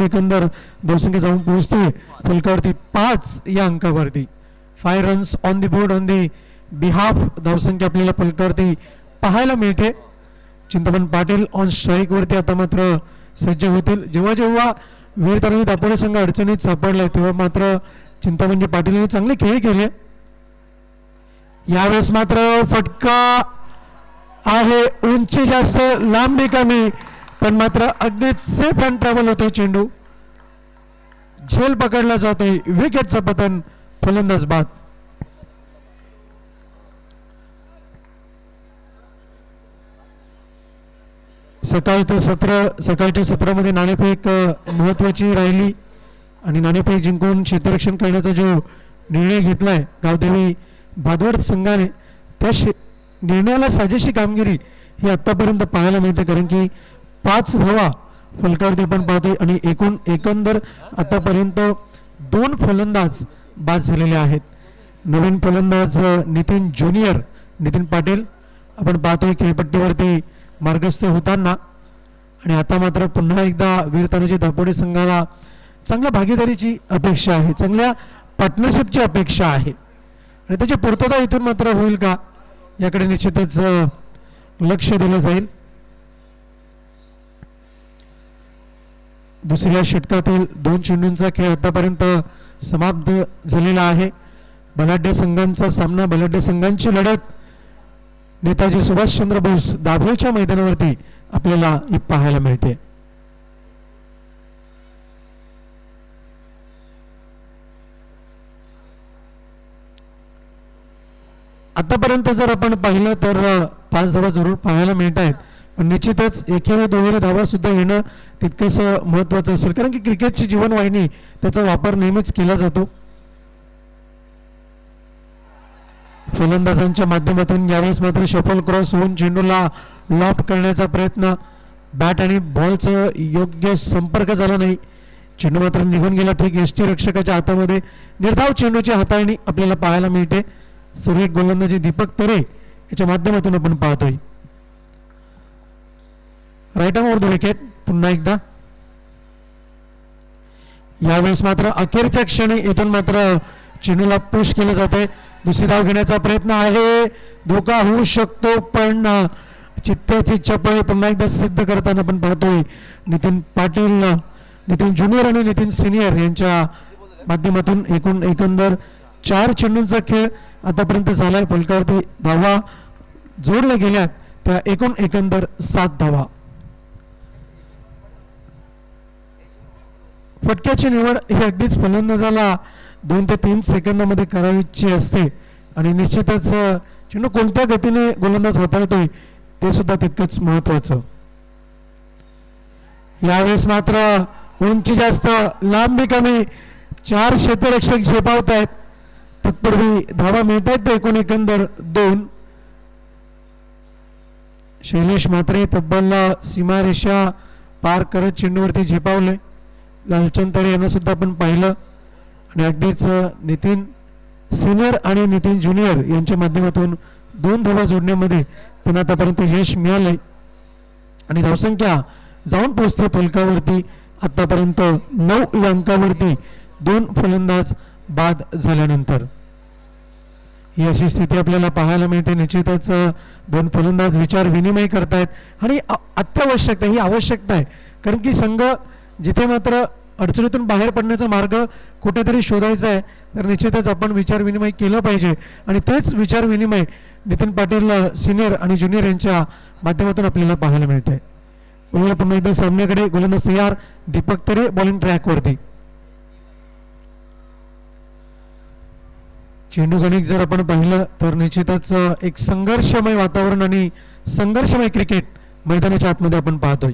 एकंदर धावसंख्या जाऊन पोहोचते फलकावरती 5 या अंकावरती. 5 runs on the board on the behalf धावसंख्या आपल्याला फलकावरती पाहायला मिळते. चिंतामण पाटील ऑन स्ट्राईक वरती आता मात्र सज्ज होतील. जेव्हा जेव्हा वीरतांनी दापोली संघ अडचणीत सापडलाय तेव्हा मात्र चिंतामणजी पाटील चांगले खेळ केले. यावेळेस मात्र फटका आहे, उंची जास्त लांबी कमी, पण मात्र अगदीच सेफ अँड ट्रॅव्हल होतोय चेंडू. झेल पकडला जातोय, विकेटचं पतन, फलंदाज बाद. सकाळच्या सत्रामध्ये नाणेफेक महत्वाची राहिली आणि नाणेफेक जिंकून क्षेत्ररक्षण करण्याचा जो निर्णय घेतलाय गावदेवी भादवड संघाने, त्या निर्णयाला साजेशी कामगिरी ही आतापर्यंत पाहायला मिळते. कारण की 5 धावा फलकावरती आपण पाहतोय आणि एकंदर आतापर्यंत 2 फलंदाज बाद झालेले आहेत. नवीन फलंदाज नितीन ज्युनियर नितीन पाटील आपण पाहतोय खेळपट्टीवरती मार्गस्थ होताना. आणि आता मात्र पुन्हा एकदा वीर तानाजी दापोडे संघाला चांगल्या भागीदारीची अपेक्षा आहे, चांगल्या पार्टनरशिपची अपेक्षा आहे आणि त्याची पूर्तता इथून मात्र होईल का याकडे निश्चितच लक्ष दिलं जाईल. दुसऱ्या षटकातील 2 चेंडूंचा खेळ आतापर्यंत समाप्त झालेला आहे. बलाढ्य संघांचा सामना, बलाढ्य संघांची लढत नेताजी सुभाषचंद्र बोस दाभोळच्या मैदानावरती आपल्याला ही पाहायला मिळते. आतापर्यंत जर आपण पाहिलं तर 5 धावा जरूर पाहायला मिळत आहेत, पण निश्चितच एकेरी दोहेरी धावा सुद्धा येणं तितकंच महत्वाचं असेल. कारण की क्रिकेटची जीवनवाहिनी त्याचा वापर नेहमीच केला जातो. फलंदाजांच्या माध्यमातून यावेळेस मात्र शफल क्रॉस होऊन चेंडूला लॉफ्ट करण्याचा प्रयत्न, बॅट आणि बॉलचं योग्य संपर्क झाला नाही. चेंडू मात्र निघून गेला ठीक यष्टी रक्षकाच्या हातामध्ये. निर्धाव चेंडूची हाताळणी आपल्याला पाहायला मिळते. सुरेख गोलंदाजी दीपक तरे याच्या माध्यमातून आपण पाहतोय. Right arm over the wicket. पुन्हा एकदा यावेळेस मात्र अखेरच्या क्षणी इथून मात्र चेंडूला पुश केलं जाते. दुसरी धाव घेण्याचा प्रयत्न आहे, धोका होऊ शकतो, पण चित्त्याची चपळ पुन्हा एकदा सिद्ध करताना आपण पाहतोय. नितीन पाटील, नितीन ज्युनियर आणि नितीन सिनियर यांच्या माध्यमातून एकंदर 4 चेंडूंचा खेळ आतापर्यंत झालाय. फलकावरती धावा जोडल्या गेल्यात त्या एकंदर 7 धावा. फटक्याची निवड ही अगदीच फलंदाजाला 2 ते 3 सेकंदामध्ये करायची असते आणि निश्चितच चेंडू कोणत्या गतीने गोलंदाज हाताळतोय ते सुद्धा तितकंच महत्वाचं. यावेळेस मात्र उंची जास्त लांबी कमी, 4 क्षेत्ररक्षक झेपावत आहेत. तत्पूर्वी धावा मिळत आहेत ते एकंदर 2. शैलेश मात्रे तब्बल सीमारेषा पार करत चेंडूवरती झेपावले. लालचंद तरे यांना सुद्धा आपण पाहिलं आणि अगदीच नितीन सिनियर आणि नितीन ज्युनियर यांच्या माध्यमातून 2 धावा जोडण्यामध्ये त्यांना आतापर्यंत यश मिळालंय आणि धावसंख्या जाऊन पोहोचते फलकावरती आतापर्यंत 9 या अंकावरती 2 फलंदाज बाद झाल्यानंतर. ही अशी स्थिती आपल्याला पाहायला मिळते. निश्चितच 2 फलंदाज विचार विनिमय करतायत आणि अत्यावश्यकता ही आवश्यकता आहे. कारण की संघ जिथे मात्र अडचणीतून बाहेर पडण्याचा मार्ग कुठेतरी शोधायचा आहे तर निश्चितच आपण विचार विनिमय केलं पाहिजे आणि तेच विचार विनिमय नितीन पाटील सिनियर आणि ज्युनियर यांच्या माध्यमातून आपल्याला पाहायला मिळत आहे. पुन्हा एकदा सामन्याकडे गोलंदाज तयार, दीपक तरे बॉलिंग ट्रॅकवरती. चेंडू गणिक जर आपण पाहिलं तर निश्चितच एक संघर्षमय वातावरण आणि संघर्षमय क्रिकेट मैदानाच्या आतमध्ये आपण पाहतोय.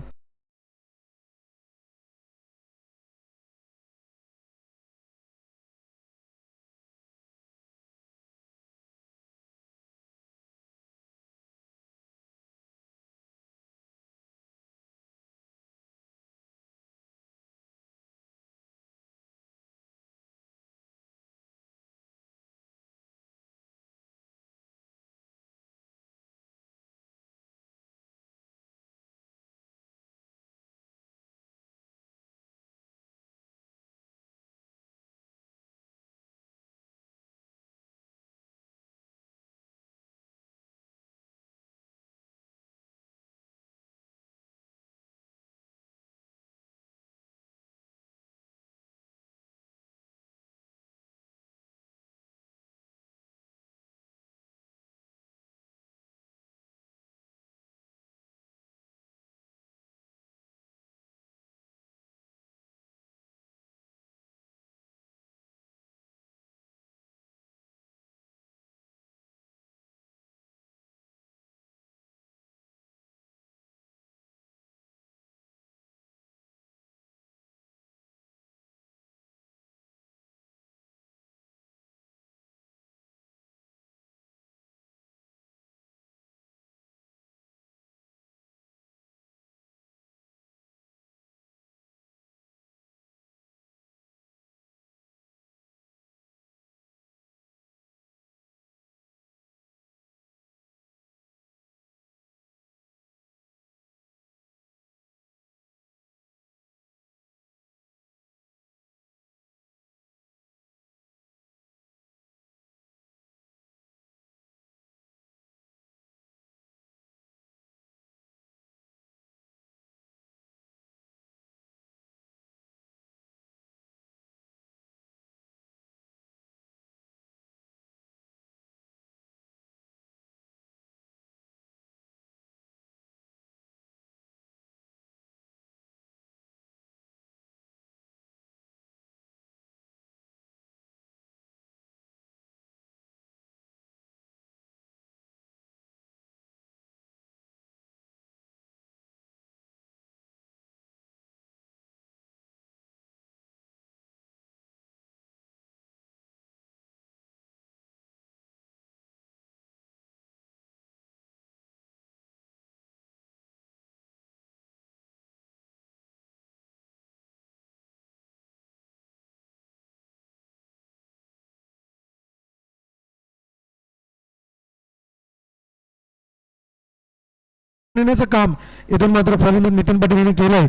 नेण्याचं काम इथून मात्र फलंदाज नितीन पाटील यांनी केलंय.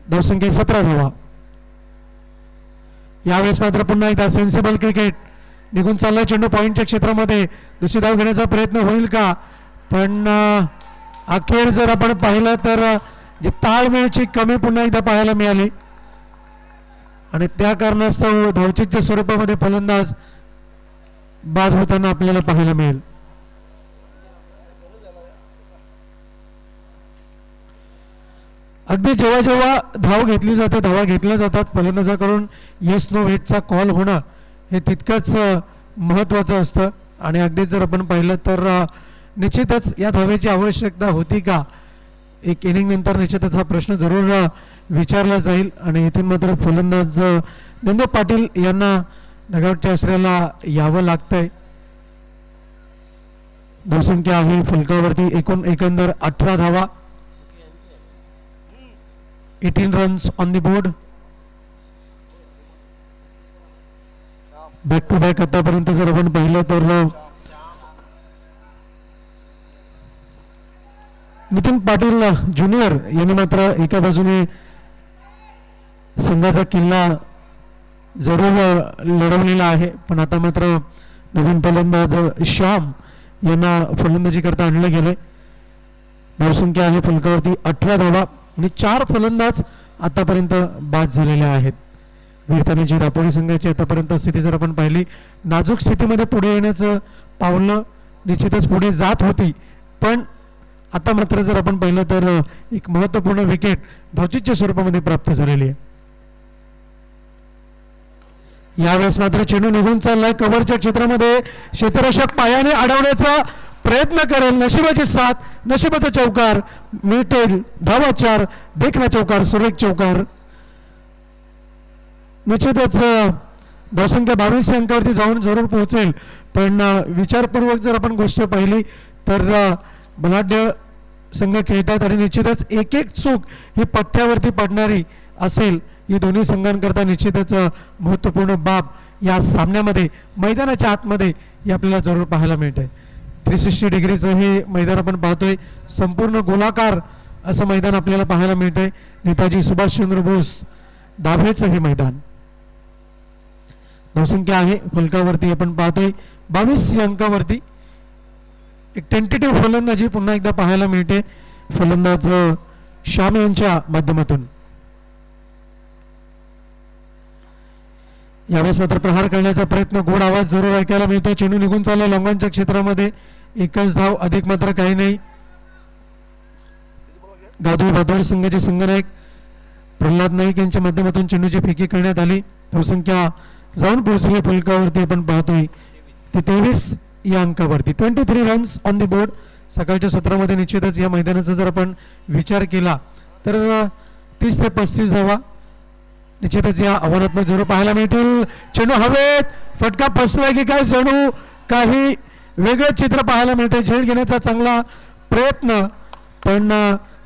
धावसंख्या 17 धावा. यावेळेस मात्र पुन्हा एकदा सेन्सिबल क्रिकेट निघून चाललाय चेंडू पॉइंटच्या क्षेत्रामध्ये. दुसरी धाव घेण्याचा प्रयत्न होईल का, पण अखेर जर आपण पाहिलं तर जी ताळमेळची कमी पुन्हा एकदा पाहायला मिळाली आणि त्या कारणास्तव धावचीच्या स्वरूपामध्ये फलंदाज बाद होताना आपल्याला पाहायला मिळेल. अगदी जेव्हा जेव्हा धाव घेतली जाते, धावा घेतल्या जातात, फलंदाजाकडून येस नो वेटचा कॉल होणं हे तितकंच महत्त्वाचं असतं. आणि अगदीच जर आपण पाहिलं तर निश्चितच या धावेची आवश्यकता होती का, एक इनिंग नंतर निश्चितच हा प्रश्न जरूर विचारला जाईल. आणि इथून मात्र फलंदाज नंदू पाटील यांना डगआउटच्या आश्रयाला यावं लागतंय. धावसंख्या आहे फलकावरती एकंदर 18 धावा, 18 runs on the board. Back to back आतापर्यंत जर आपण पाहिलं तर नितीन पाटील ज्युनियर यांनी मात्र एका बाजूने संघाचा किल्ला जरूर लढवलेला आहे, पण आता मात्र नवीन फलंदाज श्याम यांना फलंदाजी करता आणले गेले. धावसंख्या आहे फलकावरती 18 धावा आणि 4 फलंदाज आतापर्यंत बाद झालेले आहेत. वीरतानेजी दापोली संघाची आतापर्यंत स्थिती जर आपण पाहिली, नाजूक स्थितीमध्ये पुढे येण्याचं पावलं निश्चितच पुढे जात होती, पण आता मात्र जर आपण पाहिलं तर एक महत्त्वपूर्ण विकेट धावचीच्या स्वरूपामध्ये प्राप्त झालेली आहे. यावेळेस मात्र चेंडू निघून चाललाय कव्हरच्या क्षेत्रामध्ये. क्षेत्ररक्षक पायाने अडवण्याचा प्रयत्न करेल, नशिबाची साथ, नशिबाचा चौकार मिळेल. धावा 4, देखना चौकार, सुरेख चौकार. निश्चितच धावसंख्या 22 अंकावरती जाऊन जरूर पोहोचेल, पण विचारपूर्वक जर आपण गोष्ट पाहिली तर बलाढ्य संघ खेळतात आणि निश्चितच एक एक चूक ही पठ्ठ्यावरती पडणारी असेल. ही दोन्ही संघांकरता निश्चितच महत्त्वपूर्ण बाब या सामन्यामध्ये मैदानाच्या आतमध्ये ही आपल्याला जरूर पाहायला मिळते. 360 डिग्रीचं हे मैदान आपण पाहतोय, संपूर्ण गोलाकार असं मैदान आपल्याला पाहायला मिळतंय. नेताजी सुभाषचंद्र बोस दाभेचं हे मैदान. धावसंख्या आहे फलकावरती आपण पाहतोय 22 या अंकावरती. एक टेंटेटिव्ह फलंदाजी पुन्हा एकदा पाहायला मिळते फलंदाज श्याम यांच्या माध्यमातून. यावेळेस मात्र प्रहार करण्याचा प्रयत्न, गोड आवाज जरूर ऐकायला मिळतो. चेंडू निघून चालला लॉंगॉनच्या क्षेत्रामध्ये. एकच धाव, अधिक मात्र काही नाही. गादू भदवाड संघाचे संघनायक प्रल्हाद नाईक यांच्या माध्यमातून चेंडूची फेकी करण्यात आली. धावसंख्या जाऊन पोहोचली फलकावरती आपण पाहतोय ते 23 या अंकावरती. 23 रन्स ऑन द बोर्ड. सकाळच्या सत्रामध्ये निश्चितच या मैदानाचा जर आपण विचार केला तर 30 ते 35 धावा निश्चितच या आव्हानात्मक जरूर पाहायला मिळतील. चेंडू हवेत, फटका फसला की काय, जणू काही वेगळं चित्र पाहायला मिळते. झेल घेण्याचा चांगला प्रयत्न, पण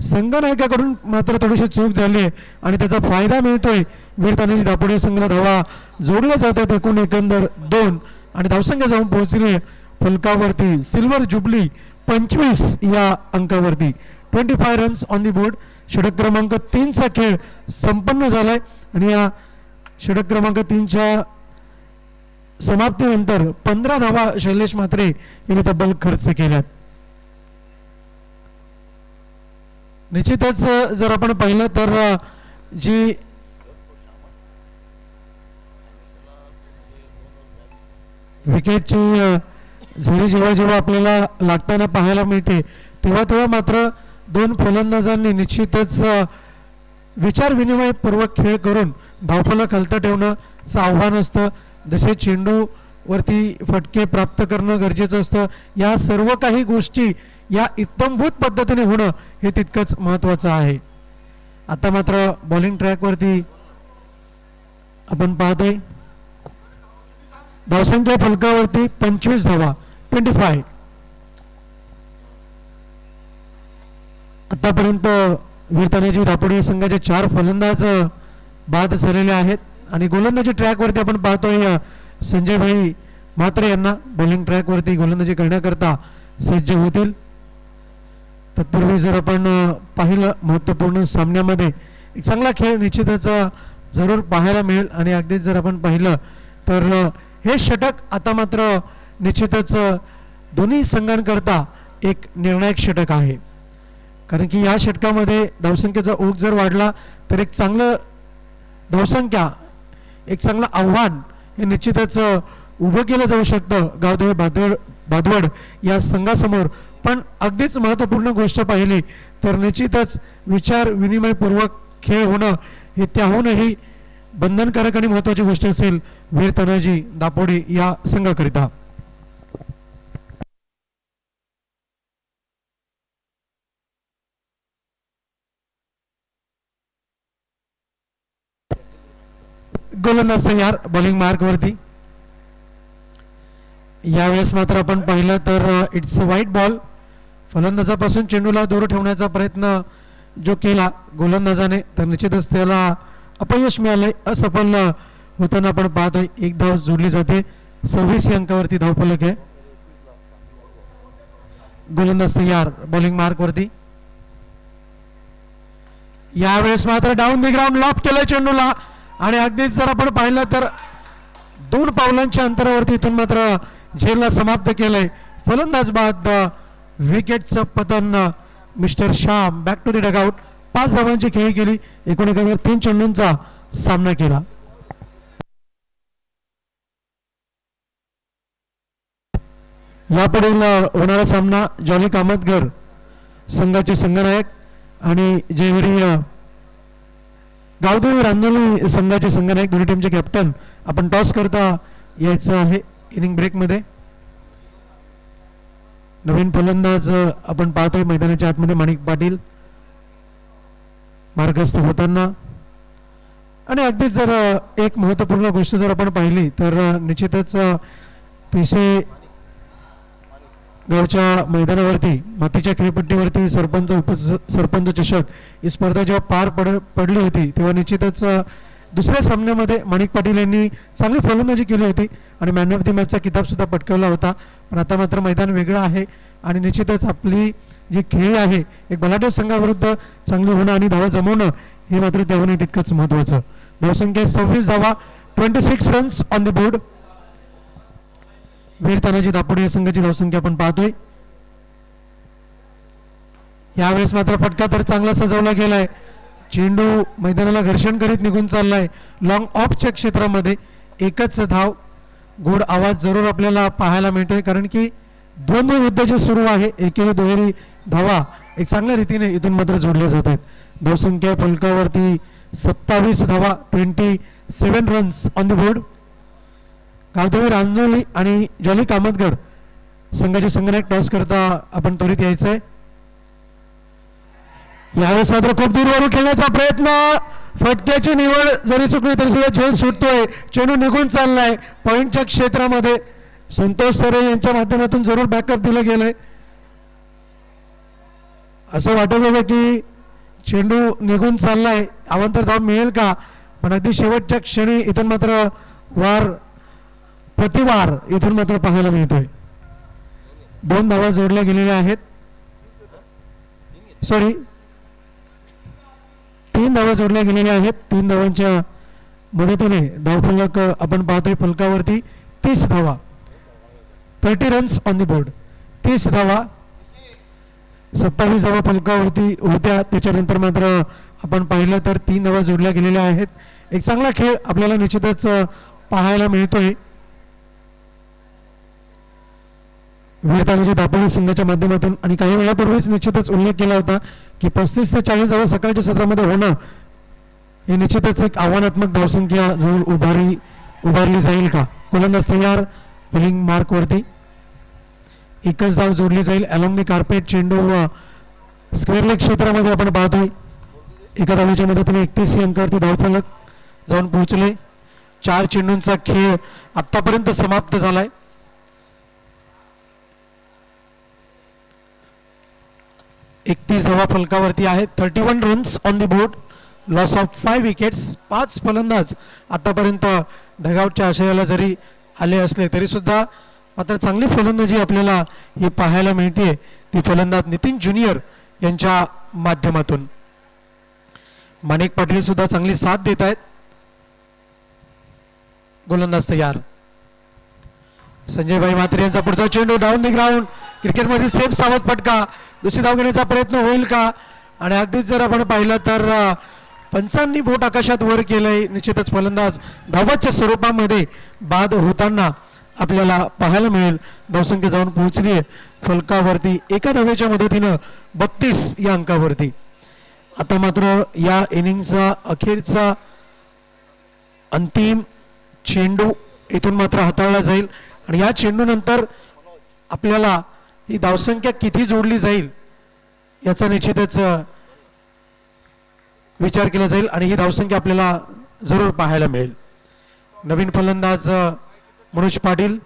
संघनायकाकडून मात्र थोडीशी चूक झाली आहे आणि त्याचा फायदा मिळतोय. वीरतानेजी दापोली संघाला धावा जोडल्या जातात एकंदर 2 आणि धावसंख्या जाऊन पोहोचली फलकावरती सिल्वर जुबली 25 या अंकावरती. 25 रन्स ऑन दी बोर्ड. षटक क्रमांक 3चा खेळ संपन्न झालाय आणि या षटक क्रमांक 3च्या समाप्तीनंतर 15 धावा शैलेश म्हात्रे यांनी तब्बल खर्च केल्यात. निश्चितच जर आपण पाहिलं तर जी विकेटची झरी जेव्हा जेव्हा आपल्याला लागताना पाहायला मिळते तेव्हा तेव्हा मात्र 2 फलंदाजांनी निश्चितच विचार विनिमयपूर्वक खेळ करून धावफलक हलतं ठेवण्याचं आव्हान असतं. जसे चेंडू वरती फटके प्राप्त करणं गरजेचं असतं, या सर्व काही गोष्टी या इत्तमभूत पद्धतीने होणं हे तितकंच महत्त्वाचं आहे. आता मात्र बॉलिंग ट्रॅकवरती आपण पाहतोय धावसंख्या फलकावरती 25 धावा, 25. आतापर्यंत वीरतानेजी दापोली संघाचे 4 फलंदाज बाद झालेले आहेत आणि गोलंदाजी ट्रॅकवरती आपण पाहतोय संजय भाई म्हात्रे यांना बॉलिंग ट्रॅकवरती गोलंदाजी करण्याकरता सज्ज होतील. तत्पूर्वी जर आपण पाहिलं महत्त्वपूर्ण सामन्यामध्ये एक चांगला खेळ निश्चितच जरूर पाहायला मिळेल आणि अगदीच जर आपण पाहिलं तर हे षटक आता मात्र निश्चितच दोन्ही संघांकरता एक निर्णायक षटक आहे, कारण की या षटकामध्ये धावसंख्येचा ओघ जर वाढला तर एक चांगलं धावसंख्या एक चांगलं आव्हान हे निश्चितच उभं केलं जाऊ शकतं गावदेवी भादवड या संघासमोर. पण अगदीच महत्त्वपूर्ण गोष्ट पाहिली तर निश्चितच विचार विनिमयपूर्वक खेळ होणं हे त्याहूनही बंधनकारक आणि महत्त्वाची गोष्ट असेल वीर तानाजी दापोडे या संघाकरिता. गोलंदाज तयार बॉलिंग मार्क वरती. यावेळेस मात्र आपण पाहिलं तर इट्स व्हाईट बॉल. फलंदाजापासून चेंडूला दूर ठेवण्याचा प्रयत्न जो केला गोलंदाजाने तर निश्चितच त्याला अपयश मिळालंय. असफल होताना आपण पाहतोय. एक धाव जोडली जाते. 26 अंकावरती धावफलक आहे. गोलंदाज तयार बॉलिंग मार्क वरती. यावेळेस मात्र डाऊन द ग्राउंड लॉप केलं चेंडूला आणि अगदीच जर आपण पाहिलं तर 2 पावलांच्या अंतरावरती इथून मात्र झेलला समाप्त केलंय. फलंदाज बाद विकेटचं पतन mister Shyam back to the dugout. 5 धावांची खेळी केली. एकूण 3 चेंडूंचा सामना केला. यापुढील होणारा सामना जॉली कामतकर संघाचे संघनायक आणि जयवीर गावदेवी रांजोली संघाचे संघनायक दोन्ही टीमचे कॅप्टन आपण टॉस करता यायचं आहे इनिंग ब्रेक मध्ये. नवीन फलंदाज आपण पाहतोय मैदानाच्या आतमध्ये माणिक पाटील मार्गस्थ होताना. आणि अगदीच जर एक महत्त्वपूर्ण गोष्ट जर आपण पाहिली तर निश्चितच पिसे गावच्या मैदानावरती मातीच्या खेळपट्टीवरती सरपंच उपसरपंच चषक ही स्पर्धा जेव्हा पार पडली होती तेव्हा निश्चितच दुसऱ्या सामन्यामध्ये माणिक पाटील यांनी चांगली फलंदाजी केली होती आणि मॅन ऑफ द मॅचचा किताब सुद्धा पटकावला होता. पण आता मात्र मैदान वेगळं आहे आणि निश्चितच आपली जी खेळी आहे एक बलाढ्य संघाविरुद्ध चांगली होणं आणि धावा जमवणं हे मात्र त्याहूनही तितकंच महत्त्वाचं. धावसंख्या 26 धावा 26 रन्स ऑन द बोर्ड. वीर तानाजी दापोडे या संघाची धावसंख्या आपण पाहतोय. यावेळेस मात्र फटका तर चांगला सजवला गेलाय. चेंडू मैदानाला घर्षण करीत निघून चाललाय. लॉंग ऑफच्या क्षेत्रामध्ये एकच धाव. गोड आवाज जरूर आपल्याला पाहायला मिळतोय कारण की 2 युद्ध जे सुरू आहे एकेरी दुहेरी धावा एक चांगल्या रीतीने इथून मात्र जोडल्या जात आहेत. धावसंख्या फलकावरती 27 धावा 27 runs on the board. Gavdevi Ranjoli आणि जॉली कामतकर संघाचे संघनायक टॉस करता आपण त्वरित यायचंय. यावेळेस मात्र खूप दूरवरून खेळण्याचा प्रयत्न. फटक्याची निवड जरी चुकली तरी सुद्धा झेल सुटतोय. चेंडू निघून चाललाय पॉइंटच्या क्षेत्रामध्ये. संतोष सरे यांच्या माध्यमातून जरूर बॅकअप दिलं गेलंय. असं वाटत होतं की चेंडू निघून चाललाय अवांतर धाव मिळेल का, पण अगदी शेवटच्या क्षणी इथून मात्र वार प्रतिवार इथून मात्र पाहायला मिळतोय. 2 धावा जोडल्या गेलेल्या आहेत. 3 धावा जोडल्या गेलेल्या आहेत. 3 धावांच्या मदतीने धावफलक आपण पाहतोय फलकावरती 30 धावा 30 रन्स ऑन द बोर्ड. 30 धावा 27 धावा फलकावरती होत्या. त्याच्यानंतर मात्र आपण पाहिलं तर 3 धावा जोडल्या गेलेल्या आहेत. एक चांगला खेळ आपल्याला निश्चितच पाहायला मिळतोय. वीर तानाजी दापोडे संघाच्या माध्यमातून. आणि काही वेळापूर्वीच निश्चितच उल्लेख केला होता की 35 ते 40 धावा सकाळच्या सत्रामध्ये होणं हे निश्चितच एक आव्हानात्मक धावसंख्या जरूर उभारली जाईल का. गोलंदाज तयार बॉलिंग मार्क वरती. एकच धाव जोडली जाईल अलॉंग द कार्पेट. चेंडू स्क्वेअर लेग क्षेत्रामध्ये आपण पाहतोय. एका धावेच्या मदतीने 31 अंकावरती धावफलक जाऊन पोहोचले. 4 चेंडूंचा खेळ आतापर्यंत समाप्त झालाय. एकतीस धावा फलकावरती आहेत. 31 runs on the board. Loss of 5 wickets. 5 फलंदाज आतापर्यंत ढगाउटच्या आशयाला जरी आले असले तरी सुद्धा मात्र चांगली फलंदाजी आपल्याला ही पाहायला मिळते. ती फलंदाज नितीन ज्युनियर यांच्या माध्यमातून. माणिक पाटील सुद्धा चांगली साथ देत आहेत. गोलंदाज तयार. संजयभाई म्हात्रे यांचा पुढचा चेंडू डाऊन द ग्राउंड. क्रिकेटमधील सेफ सावध फटका. दुसरी धाव घेण्याचा प्रयत्न होईल का? आणि अगदीच जर आपण पाहिलं तर पंचांनी बोट आकाशात वर केलंय. निश्चितच फलंदाज धावाच्या स्वरूपामध्ये बाद होताना आपल्याला पाहायला मिळेल. धावसंख्या जाऊन पोहोचली आहे फलकावरती एका धावेच्या मदतीनं 32 या अंकावरती. आता मात्र या इनिंगचा अखेरचा अंतिम चेंडू इथून मात्र हाताळला जाईल आणि या चेंडू नंतर आपल्याला ही धावसंख्या किती जोडली जाईल याचा निश्चितच विचार केला जाईल आणि ही धावसंख्या आपल्याला जरूर पाहायला मिळेल. नवीन फलंदाज मनोज पाटील.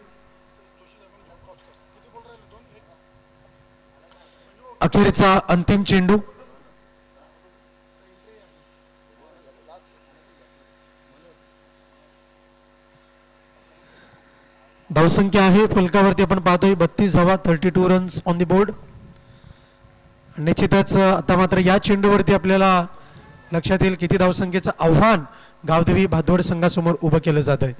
अखेरचा अंतिम चेंडू. धावसंख्या आहे फलकावरती आपण पाहतोय 32 धावा, 32 रन्स ऑन द बोर्ड. निश्चितच आता मात्र या चेंडूवरती आपल्याला लक्षात येईल किती धावसंख्येचं आव्हान गावदेवी भादवड संघासमोर उभं केलं जात आहे.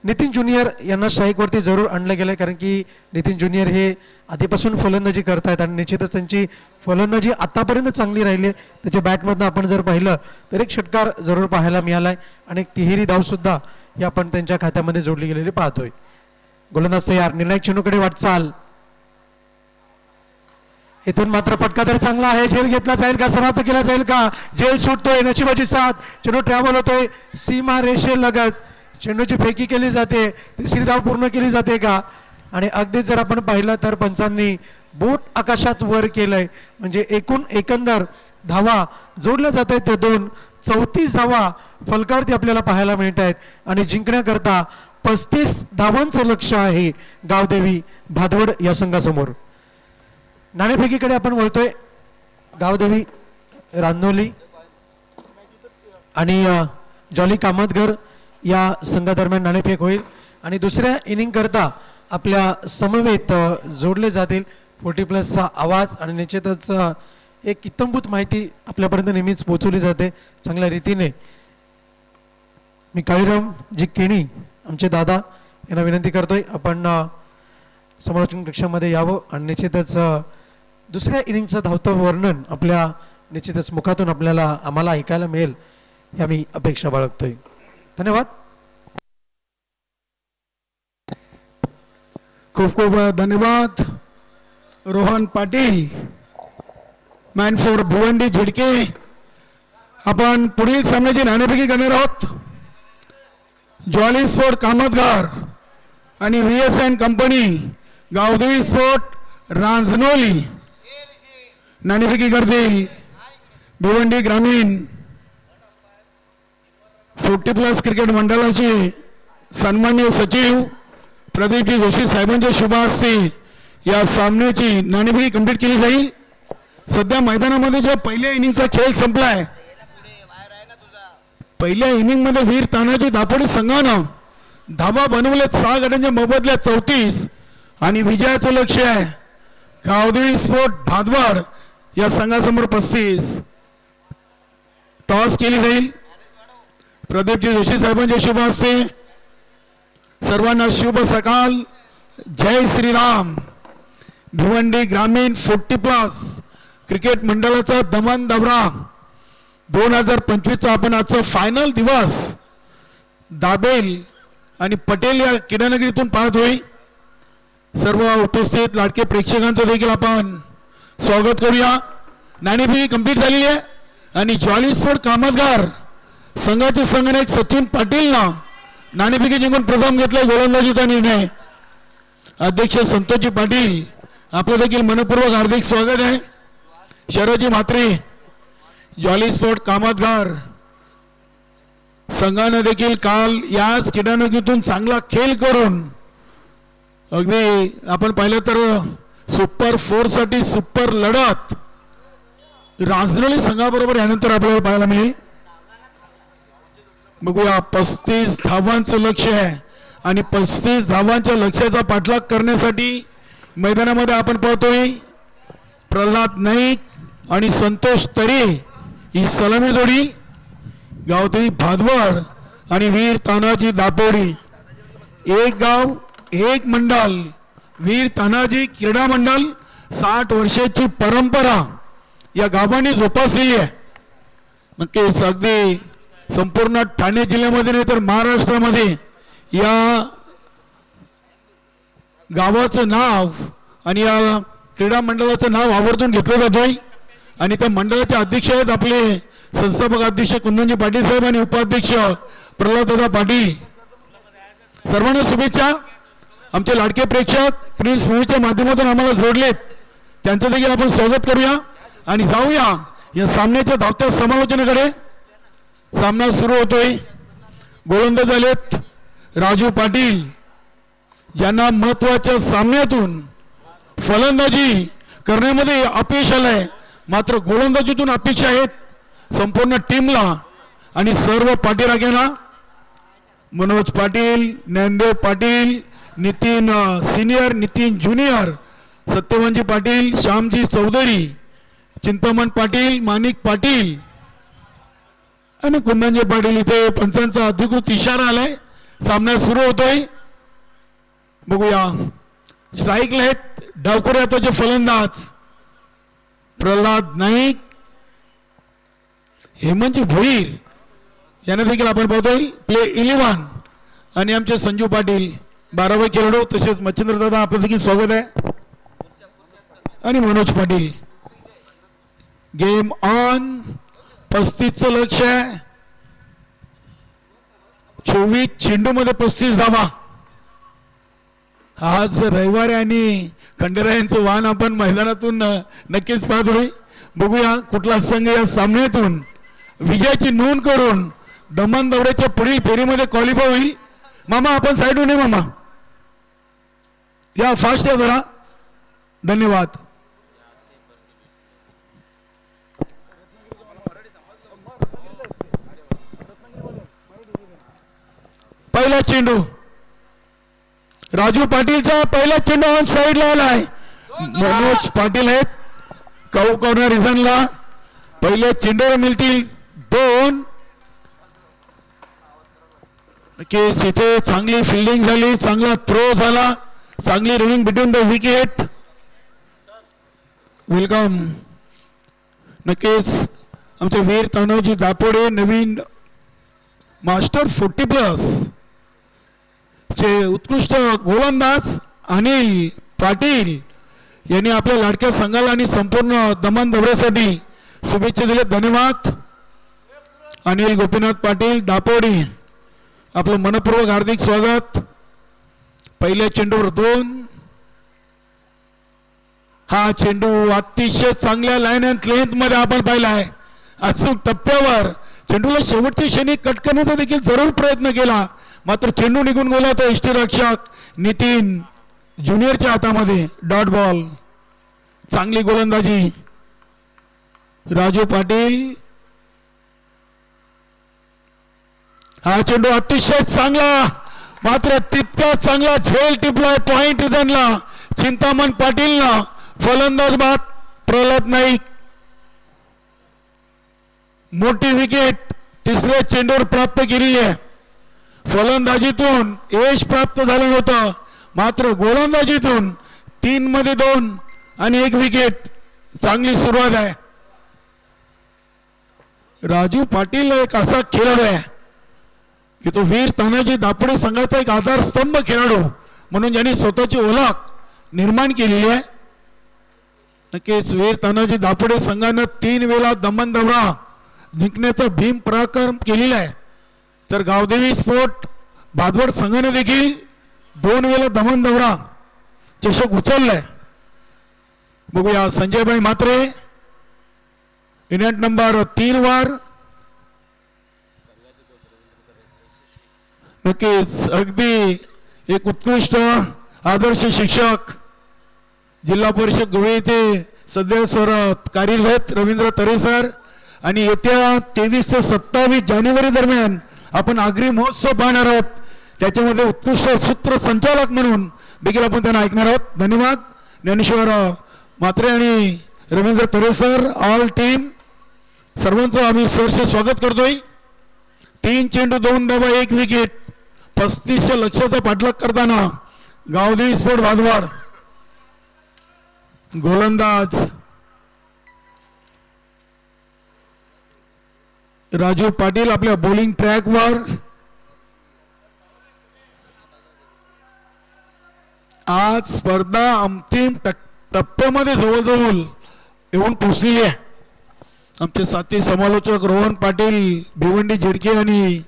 नितीन ज्युनियर यांना स्ट्राईकवरती जरूर आणलं गेलंय कारण की नितीन ज्युनियर हे आधीपासून फलंदाजी करतायत आणि निश्चितच त्यांची फलंदाजी आतापर्यंत चांगली राहिली. त्याच्या बॅटमधनं आपण जर पाहिलं तर एक षटकार जरूर पाहायला मिळालाय आणि एक तिहेरी धाव सुद्धा ही आपण त्यांच्या खात्यामध्ये जोडली गेलेली पाहतोय. गोलंदाज तयार. निर्णायक चेंडूकडे वाटचाल. इथून मात्र फटका तर चांगला आहे. झेल घेतला जाईल का? समाप्त केला जाईल का? झेल सुटतोय. नशिबाची साथ. चेंडू ट्रॅव्हल होतोय सीमा रेषेलगत. चेंडूची फेकी केली जाते. तिसरी धाव पूर्ण केली जाते का? आणि अगदीच जर आपण पाहिलं तर पंचांनी बोट आकाशात वर केलंय म्हणजे एकंदर धावा जोडल्या जात आहेत. ते 34 धावा फलकावरती आपल्याला पाहायला मिळत आहेत आणि जिंकण्याकरता 35 धावांचं लक्ष आहे गावदेवी भादवड या संघासमोर. नाणेफेकीकडे आपण वळतोय. गावदेवी रांदोली आणि जॉली कामतगर या संघादरम्यान नाणेफेक होईल आणि दुसऱ्या इनिंग करता आपल्या समवेत जोडले जातील. 40+ आवाज आणि निश्चितच एक इत्तमभूत माहिती आपल्यापर्यंत नेहमीच पोहोचवली जाते चांगल्या रीतीने. मी काळीराम जी केणी आमचे दादा यांना विनंती करतोय आपण समालोचन कक्षामध्ये यावं आणि निश्चितच दुसऱ्या इनिंगचं धावतं वर्णन आपल्या निश्चितच मुखातून आम्हाला ऐकायला मिळेल या मी अपेक्षा बाळगतोय. धन्यवाद. खूप खूप धन्यवाद रोहन पाटील, मॅन फॉर भिवंडी झिडके. आपण पुढील सामन्याची नाणेफेकी करणार आहोत. जॉली स्पोर्ट कामतगार आणि VSN company Gavdevi sport Ranjnoli नाणेफेकी करतील. भिवंडी ग्रामीण 40+ क्रिकेट मंडळाचे सन्माननीय सचिव प्रदीपजी जोशी साहेबांच्या शुभ हस्ते या सामन्याची नाणेफेकी कंप्लीट केली जाईल. सध्या मैदानामध्ये जो पहिल्या इनिंगचा खेळ संपलाय, पहिल्या इनिंग मध्ये वीर तानाजी दापोडी संघानं धावा बनवलेत 6 गटांच्या मोबदल्यात 34 आणि विजयाचं लक्ष आहे गावदेवी स्पोर्ट भादवड या संघासमोर 35. टॉस केली जाईल प्रदीपजी जोशी साहेबांच्या शुभ हस्ते. सर्वांना शुभ सकाळ. जय श्रीराम. भिवंडी ग्रामीण 40+ क्रिकेट मंडळाचा दमन दौरा 2025चा आपण आजचा फायनल दिवस दाबेल आणि पटेल या क्रीडानगरीतून पाहतोय. सर्व उपस्थित लाडके प्रेक्षकांचं देखील आपण स्वागत करूया. नाणेफेकी कंप्लीट झालेली आहे आणि जॉली स्पोर्ट कामतगार संघाचे संघनायक सचिन पाटीलनं नाणेफेकी जिंकून प्रथम घेतलाय. गोलंदाजीचा निर्णय. अध्यक्ष संतोषजी पाटील आपलं देखील मनपूर्वक हार्दिक स्वागत आहे. शरदजी म्हात्रे जॉली स्पोर्ट कामतगार संघाने देखील काल याच क्रीडानगरीतून चांगला खेळ करून अगदी आपण पाहिलं तर सुपर 4 साठी सुपर लढत रांजनोली संघाबरोबर यानंतर आपल्याला पाहायला मिळेल. बघूया 35 धावांचं लक्ष आहे आणि 35 धावांच्या लक्ष्याचा पाठलाग करण्यासाठी मैदानामध्ये आपण पाहतोय प्रल्हाद नाईक, आणि संतोष तरे ही सलामी जोडी, गावदेवी भादवड आणि वीर तानाजी दापोडी. एक गाव एक मंडल, वीर तानाजी क्रीडा मंडल 60 वर्षाची परंपरा या गावाने जोपासलेली आहे. नक्कीच अगदी संपूर्ण ठाणे जिल्ह्यामध्ये नाही तर महाराष्ट्रामध्ये या गावाचं नाव आणि या क्रीडा मंडळाचं नाव आवर्जून घेतलं जातोय. आणि त्या मंडळाचे अध्यक्ष आहेत आपले संस्थापक अध्यक्ष कुंदनजी पाटील साहेब आणि उपाध्यक्ष प्रल्हाददादा पाटील. सर्वांना शुभेच्छा. आमचे लाडके प्रेक्षक प्रिन्स मूवीच्या माध्यमातून आम्हाला जोडलेत, त्यांचं देखील आपण स्वागत करूया आणि जाऊया या सामन्याच्या धावत्या समालोचनेकडे. सामना सुरू होतोय. गोलंदाज झालेत राजू पाटील, ज्यांना महत्वाच्या सामन्यातून फलंदाजी करण्यामध्ये अपयश आलंय, मात्र गोलंदाजीतून अपेक्षा आहेत संपूर्ण टीमला आणि सर्व पाठीराख्यांना. मनोज पाटील, ज्ञानदेव पाटील, नितीन सिनियर, नितीन ज्युनियर, सत्यवानजी पाटील, श्यामजी चौधरी, चिंतामण पाटील, माणिक पाटील आणि कुंदनजी पाटील. इथे पंचांचा अधिकृत इशारा आलाय. सामना सुरू होतोय. बघूया. स्ट्राईकला आहेत डावखोरे हाताचे फलंदाज प्रल्हाद नाईक, हेमंतजी भोईर यांना देखील आपण पाहतोय प्ले 11. आणि आमचे संजू पाटील 12वे खेळाडू, तसेच मच्छिंद्र दादा आपलं देखील स्वागत आहे. आणि मनोज पाटील. Game on. 35चं लक्ष आहे. 24 चेंडूमध्ये 35 धावा. आज रविवारी आणि खंडेराय यांचं वाहन आपण मैदानातून नक्कीच पाहतोय. बघूया कुठला संघ या सामन्यातून विजयाची नोंद करून दमन दौऱ्याच्या पुढील फेरीमध्ये क्वालिफाय होईल. मामा आपण साईडून आहे. मामा या फास्ट या जरा. धन्यवाद. पहिला चेंडू राजू पाटीलचा. पहिला चेंडू ऑन साईडला आलाय. मनोज पाटील आहेत काऊ कॉर्नर रिझनला. पहिल्या चेंडूवर मिळतील 2. नक्कीच इथे चांगली फिल्डिंग झाली, चांगला थ्रो झाला, चांगली running between the wicket. Welcome. नक्कीच आमचे वीर तानाजी दापोडे, नवीन मास्टर 40+ चे उत्कृष्ट गोलंदाज अनिल पाटील यांनी आपल्या लाडक्या संघाला आणि संपूर्ण दमन दौऱ्यासाठी शुभेच्छा दिल्या. धन्यवाद. अनिल गोपीनाथ पाटील दापोडी, आपलं मनपूर्वक हार्दिक स्वागत. पहिल्या चेंडूवर 2. हा चेंडू अतिशय चांगल्या लाईन अँड लेंथ मध्ये आपण पाहिला आहे. अचूक टप्प्यावर चेंडूला शेवटच्या क्षणी कट करण्याचा देखील जरूर प्रयत्न केला, मात्र चेंडू निघून गेला. तो यष्टीरक्षक नितीन ज्युनियरच्या हातामध्ये डॉट बॉल. चांगली गोलंदाजी राजू पाटील. हा चेंडू अतिशय चांगला, मात्र तितका चांगला झेल टिपलाय पॉइंट रिझनला चिंतामण पाटीलनं. फलंदाज बाद प्रल्हाद नाईक. मोठी विकेट तिसऱ्या चेंडूवर प्राप्त केलेली आहे. फलंदाजीतून यश प्राप्त झालं नव्हतं, मात्र गोलंदाजीतून 3 मध्ये 2 आणि 1 विकेट. चांगली सुरुवात आहे. राजू पाटील एक असा खेळाडू आहे की तो वीर तानाजी दापोडे संघाचा एक आधारस्तंभ खेळाडू म्हणून ज्यांनी स्वतःची ओळख निर्माण केलेली आहे. नक्कीच वीर तानाजी दापोडे संघानं 3 वेळा दमन दौरा जिंकण्याचा भीम पराक्रम केलेला आहे. तर गावदेवी स्पोर्ट भादवड संघाने देखील 2 वेळा दमन दौरा चषक उचललाय. बघूया. संजयभाई म्हात्रे इनिंग नंबर 3 वर. नक्कीच अगदी एक उत्कृष्ट आदर्श शिक्षक जिल्हा परिषद गोवे येथे सध्या सर कार्यरत रवींद्र तरे सर. आणि येत्या 23 ते 27 जानेवारी दरम्यान आपण आगरी महोत्सव पाहणार आहोत. त्याच्यामध्ये उत्कृष्ट सूत्रसंचालक म्हणून देखील आपण त्यांना ऐकणार आहोत. धन्यवाद. ज्ञानेश्वर म्हात्रे आणि रवींद्र तरे सर, ऑल टीम सर्वांचं आम्ही सरचे स्वागत करतोय. 3 चेंडू 2 धावा 1 विकेट. 35 लक्ष्याचा पाठलाग करताना गावदेवी स्पोर्ट भादवाड. गोलंदाज राजू पाटील आपल्या बॉलिंग ट्रॅकवर. आज स्पर्धा अंतिम टप्प्यामध्ये जवळजवळ येऊन पोहोचलेली आहे. आमचे साथी समालोचक रोहन पाटील, भिवंडी झिडके आणि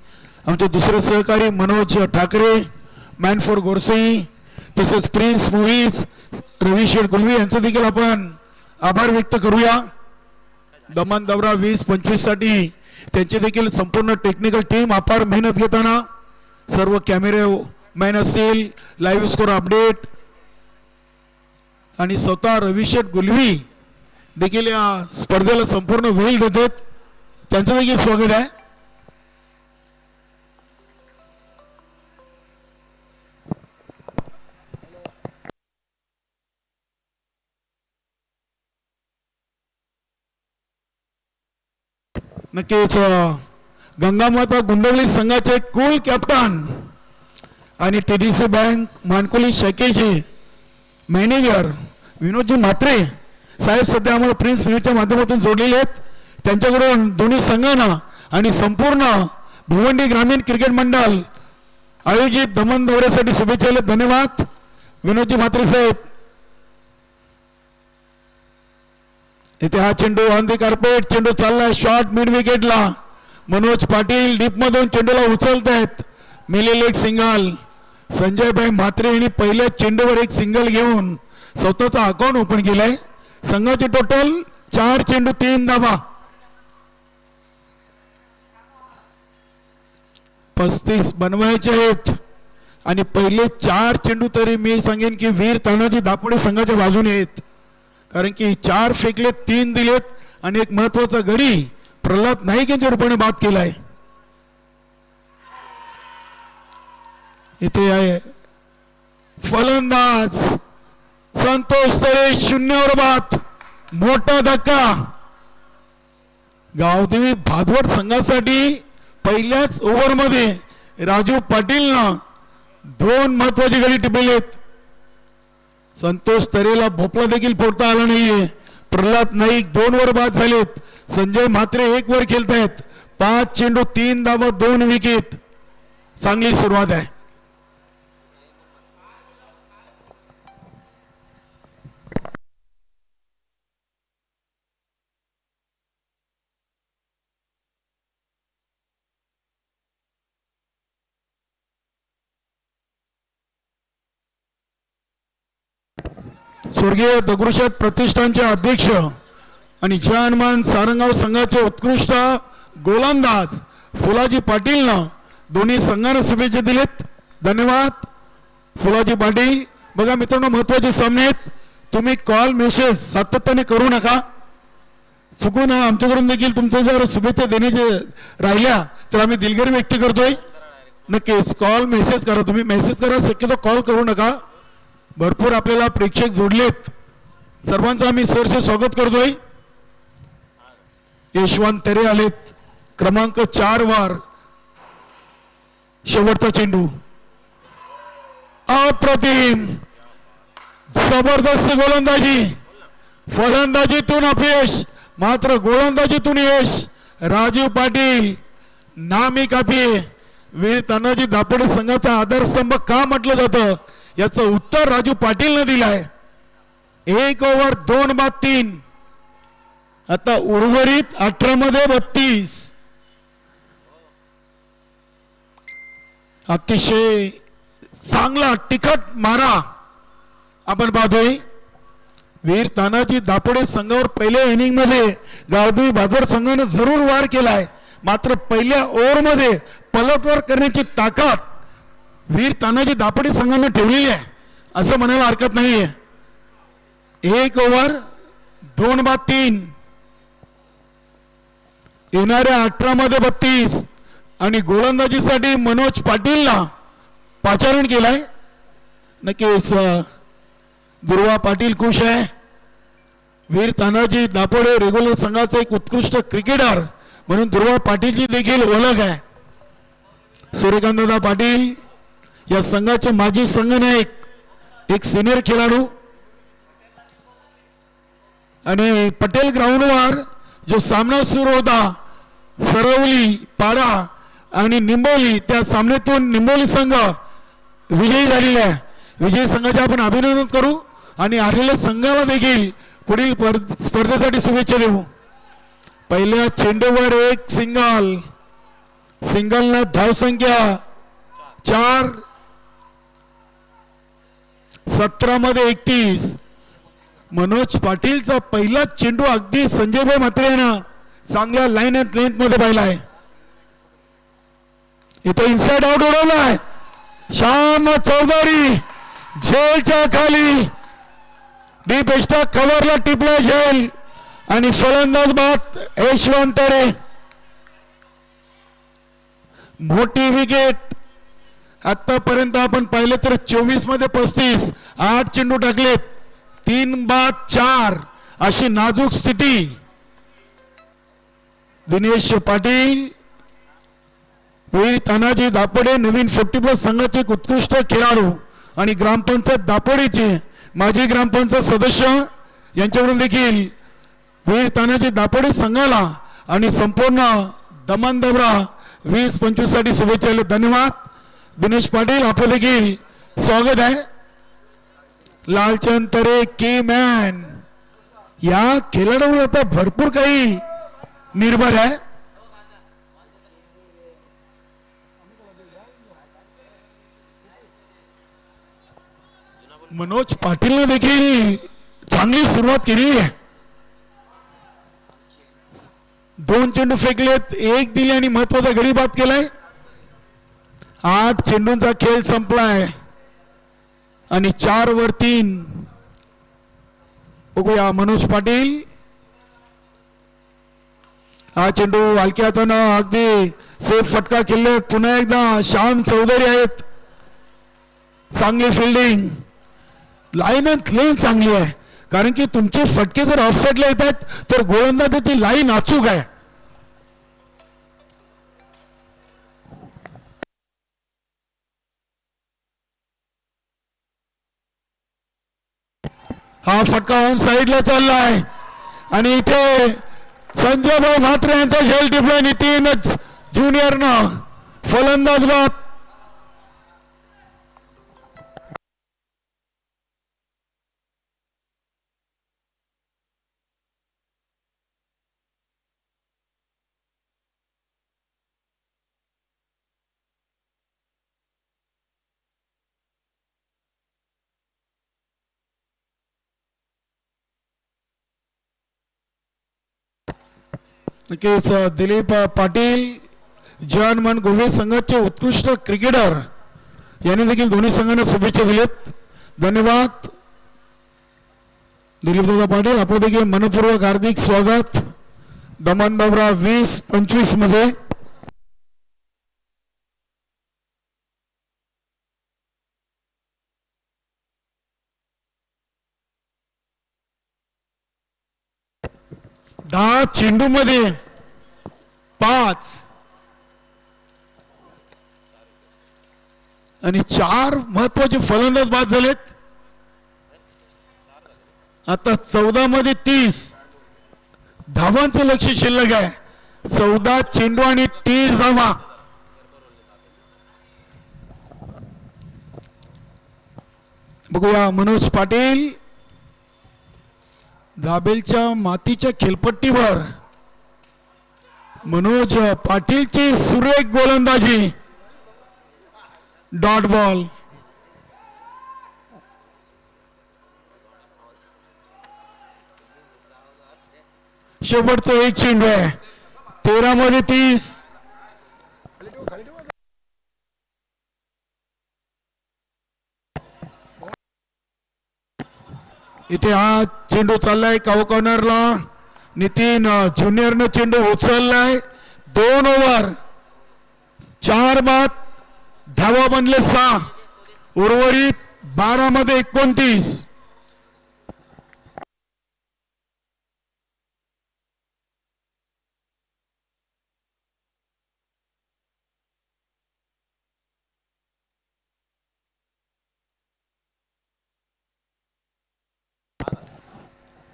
आमचे दुसरे सहकारी मनोज ठाकरे, मॅन फॉर गोरसई, तसेच प्रिन्स मूवीज रविशेठ गुलवी यांचं देखील आपण आभार व्यक्त करूया. दमन दौरा 20-25 साठी त्यांची देखील संपूर्ण टेक्निकल टीम अपार मेहनत घेताना सर्व कॅमेरे मॅन असतील, लाईव्ह स्कोर अपडेट आणि स्वतः रविशेठ गुलवी देखील या स्पर्धेला संपूर्ण वेळ देतात. त्यांचं देखील स्वागत आहे. नक्कीच गंगामाता गुंडवली संघाचे कुल कॅप्टन आणि TDC बँक मानकोली शाखेचे मॅनेजर विनोदजी म्हात्रे साहेब सध्या आम्हाला प्रिन्स न्यूजच्या माध्यमातून जोडलेले आहेत. त्यांच्याकडून दोन्ही संघांना आणि संपूर्ण भिवंडी ग्रामीण क्रिकेट मंडळ आयोजित दमन दौऱ्यासाठी शुभेच्छा. धन्यवाद विनोदजी म्हात्रे साहेब. इथे हा चेंडू ऑन दी कार्पेट. चेंडू चाललाय शॉर्ट मिड विकेटला. मनोज पाटील डीप मधून चेंडूला उचलत आहेत. मिलेल एक सिंगल. संजयभाई म्हात्रे यांनी पहिल्या चेंडूवर एक सिंगल घेऊन स्वतःचा अकाउंट ओपन केलाय. संघाचे टोटल 4 चेंडू 3 धावा. 35 बनवायचे आहेत आणि पहिले 4 चेंडू तरी मी सांगेन की वीर तानाजी दापोडे संघाच्या बाजूने आहेत. कारण की 4 फेकलेत, 3 दिलेत आणि एक महत्वाचा गडी प्रल्हाद नाईक यांच्या रूपाने बाद केलाय. इथे आहे फलंदाज संतोष तरे. 0वर बाद. मोठा धक्का गावदेवी भादवड संघासाठी. पहिल्याच ओव्हरमध्ये राजू पाटीलनं 2 महत्वाची गडी टिपलेत. संतोष तरेला भोपळा देखील फोडता आला नाहीये. प्रल्हाद नाईक 2 वर बाद झालेत. संजय म्हात्रे 1 वर खेळतायत. 5 चेंडू 3 धावा 2 विकेट. चांगली सुरुवात आहे. स्वर्गीय दगडूशेठ प्रतिष्ठानचे अध्यक्ष आणि जानमान सारंगाव संघाचे उत्कृष्ट गोलंदाज फुलाजी पाटीलनं दोन्ही संघांना शुभेच्छा दिलेत. धन्यवाद फुलाजी पाटील. बघा मित्रांनो, महत्वाचे सामने आहेत. तुम्ही कॉल मेसेज सातत्याने करू नका. चुकून आमच्याकडून देखील तुमच्या जर शुभेच्छा देण्याचे राहिल्या तर आम्ही दिलगिरी व्यक्त करतोय. नक्कीच कॉल मेसेज करा. तुम्ही मेसेज करा, शक्यतो कॉल करू नका. भरपूर आपल्याला प्रेक्षक जोडलेत. सर्वांचं आम्ही सहर्ष स्वागत करतोय. यशवंत तरे आलेत क्रमांक 4 वर. शेवटचा चेंडू अप्रतिम. जबरदस्त गोलंदाजी. फलंदाजीतून अपयश, मात्र गोलंदाजीतून यश. राजू पाटील नामी कापी. वीर तानाजी दापोडे संघाचा आधारस्तंभ का म्हटलं जातं याचं उत्तर राजू पाटीलने दिलाय. 1 ओव्हर 2 बाद 3. आता उर्वरित 18 मध्ये 32. अतिशय चांगला तिखट मारा आपण पाहतोय. वीर तानाजी दापोडे संघावर पहिल्या इनिंग मध्ये गावदेवी भादवड संघाने जरूर वार केलाय, मात्र पहिल्या ओव्हर मध्ये पलटवार करण्याची ताकद वीर तानाजी दापोडे संघाने ठेवलेली आहे असं म्हणायला हरकत नाहीये. 1 ओव्हर 2 बाद 3. येणाऱ्या 18 मध्ये 32 आणि गोलंदाजीसाठी मनोज पाटीलला पाचारण केलाय. नक्कीच दुर्वा पाटील खुश आहे. वीर तानाजी दापोडे रेग्युलर संघाचा एक उत्कृष्ट क्रिकेटर म्हणून दुर्वा पाटीलची देखील ओळख आहे. सूर्यकांतदादा पाटील या संघाचे माजी संघनायक, एक सिनियर खेळाडू. आणि पटेल ग्राउंडवर जो सामना सुरू होता सरवली, पाडा आणि निंबोली, त्या सामन्यातून निंबोली संघ विजयी झालेला आहे. विजयी संघाचे आपण अभिनंदन करू आणि हारलेल्या संघाला देखील पुढील स्पर्धेसाठी शुभेच्छा देऊ. पहिल्या चेंडूवर एक सिंगलला धावसंख्या 4, 17 मध्ये 31. मनोज पाटीलचा पहिला चेंडू अगदी संजयभाई म्हात्रेनं चांगल्या लाईन अँड लेंथ मध्ये पाहिलाय. इथे इनसाइड आउट उडवलाय. श्याम चौधरी झेलच्या खाली डीप एस्टा कव्हरला टिपला झेल आणि फलंदाज बाद यशवंत तरे. मोठी विकेट. आतापर्यंत आपण पाहिले तर 24 मध्ये 35, 8 चेंडू टाकलेत, 3 बाद 4 अशी नाजूक स्थिती. दिनेश पाटील, वीर तानाजी दापोडे नवीन 40+ संघाचे एक उत्कृष्ट खेळाडू आणि ग्रामपंचायत दापोडेचे माजी ग्रामपंचायत सदस्य यांच्याकडून देखील वीर तानाजी दापोडे संघाला आणि संपूर्ण दमन दबरा 20-25 साठी शुभेच्छा. धन्यवाद दिनेश पाटील, आपलं देखील स्वागत आहे. लालचंद तरे की मॅन या खेळाडूवर आता भरपूर काही निर्भर आहे. मनोज पाटीलने देखील चांगली सुरुवात केली आहे. 2 चेंडू फेकलेत, 1 दिले आणि महत्वाचा गडी बाद केलाय. 8 चेंडूंचा खेळ संपलाय आणि 4 वर 3. बघूया मनोज पाटील. हा चेंडू हलक्या हातानं अगदी सेफ फटका खेळले. पुन्हा एकदा श्याम चौधरी आहेत. चांगली फिल्डिंग. लाईन अँड लेन चांगली आहे, कारण की तुमचे फटके जर ऑफसाईडला येतात तर गोलंदाजाची लाईन अचूक आहे. हा फटका ऑन साईडला चाललाय आणि इथे संजयभाई म्हात्रे यांचा झेल टिपला. नितीन ज्युनियरनं फलंदाज बाद. नक्कीच दिलीप पाटील जवान गोवे संघाचे उत्कृष्ट क्रिकेटर यांनी देखील दोन्ही संघांना शुभेच्छा दिल्यात. धन्यवाद दिलीप दादा पाटील, आपलं देखील मनपूर्वक हार्दिक स्वागत. दमन बाबरा 20-25 मध्ये. दहा चेंडू मध्ये 5 आणि 4 महत्वाचे फलंदाज बाद झालेत. आता 14 मध्ये 30 धावांचं लक्ष शिल्लक आहे. 14 चेंडू आणि 30 धावा. बघूया मनोज पाटील. दाबेलच्या मातीच्या खेळपट्टीवर मनोज पाटीलची सुरेख गोलंदाजी. Dot ball. शेवटचा एक चेंडू आहे. 13 मध्ये 30. इथे हा चेंडू चाललाय काऊ कॉर्नरला. नितीन ज्युनियरनं चेंडू उचललाय. 2 ओव्हर 4 बाद. धावा बनले 6. उर्वरित 12 मध्ये 29.